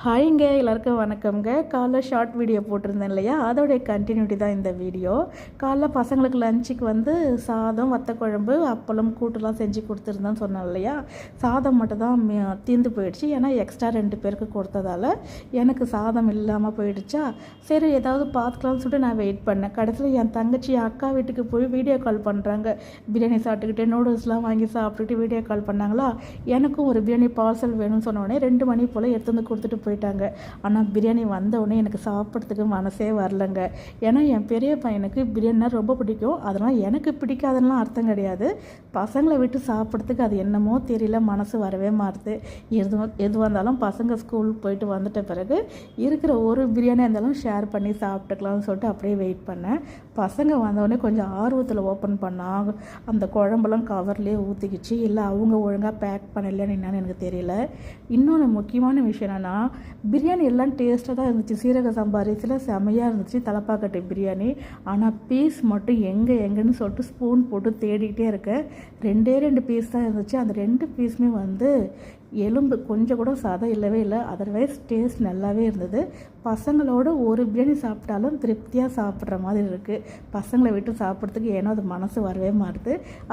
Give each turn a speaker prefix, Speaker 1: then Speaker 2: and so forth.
Speaker 1: ஹாய்ங்க, எல்லாருக்கும் வணக்கம்ங்க. காலைல ஷார்ட் வீடியோ போட்டிருந்தேன் இல்லையா, அதோடைய கண்டினியூட்டி தான் இந்த வீடியோ. காலைல பசங்களுக்கு லஞ்சுக்கு சாதம், வத்தக்குழம்பு, அப்பளம், கூட்டுலாம் செஞ்சு கொடுத்துருந்தேன்னு சொன்னேன் இல்லையா. சாதம் மட்டும் தான் தீர்ந்து போயிடுச்சு. ஏன்னா எக்ஸ்ட்ரா 2 பேருக்கு கொடுத்ததால் எனக்கு சாதம் இல்லாமல் போயிடுச்சா. சரி ஏதாவது பார்த்துக்கலாம்னு சொல்லிட்டு நான் வெயிட் பண்ணேன். கடைசியில் என் தங்கச்சி அக்கா வீட்டுக்கு போய் வீடியோ கால் பண்ணுறாங்க. பிரியாணி சாப்பிட்டுக்கிட்டே நூடுல்ஸ்லாம் வாங்கி சாப்பிட்டுக்கிட்டு வீடியோ கால் பண்ணாங்களா. எனக்கும் ஒரு பிரியாணி பார்சல் வேணும்னு சொன்ன உடனே 2 மணி போல் எடுத்து வந்து கொடுத்துட்டு போயிட்டாங்க. ஆனால் பிரியாணி வந்தவுடனே எனக்கு சாப்பிட்றதுக்கு மனசே வரலங்க. ஏன்னா என் பெரிய பையனுக்கு பிரியாணினா ரொம்ப பிடிக்கும். அதனால் எனக்கு பிடிக்காதுலாம் அர்த்தம் கிடையாது. பசங்களை விட்டு சாப்பிட்றதுக்கு அது என்னமோ தெரியல, மனசு வரவே மாறுது. எதுவாக இருந்தாலும் பசங்க ஸ்கூல் போயிட்டு வந்துட்ட பிறகு இருக்கிற ஒரு பிரியாணியாக இருந்தாலும் ஷேர் பண்ணி சாப்பிட்டுக்கலாம்னு சொல்லிட்டு அப்படியே வெயிட் பண்ணேன். பசங்க வந்தவுடனே கொஞ்சம் ஆர்வத்தில் ஓப்பன் பண்ணால் அந்த குழம்பெல்லாம் கவர்லேயே ஊற்றிக்கிச்சு. இல்லை அவங்க ஒழுங்காக பேக் பண்ணலைன்னு என்னன்னு எனக்கு தெரியல. இன்னொன்று முக்கியமான விஷயம் என்னென்னா, பிரியாணி எல்லாம் டேஸ்ட்டாக தான் இருந்துச்சு. சீரக சம்பா அரிசியில் செமையாக இருந்துச்சு தலப்பாக்கட்டு பிரியாணி. ஆனால் பீஸ் மட்டும் எங்கேன்னு சொல்லிட்டு ஸ்பூன் போட்டு தேடிக்கிட்டே இருக்கேன். 2 பீஸ் தான் இருந்துச்சு. அந்த 2 பீஸுமே எலும்பு கொஞ்சம் கூட சாதம் இல்லவே இல்லை. அதர்வைஸ் டேஸ்ட் நல்லாவே இருந்தது. பசங்களோட ஒரு பிரியாணி சாப்பிட்டாலும் திருப்தியாக சாப்பிட்ற மாதிரி இருக்குது. பசங்களை விட்டு சாப்பிட்றதுக்கு ஏன்னா அது மனசு வரவே மாட்டுது.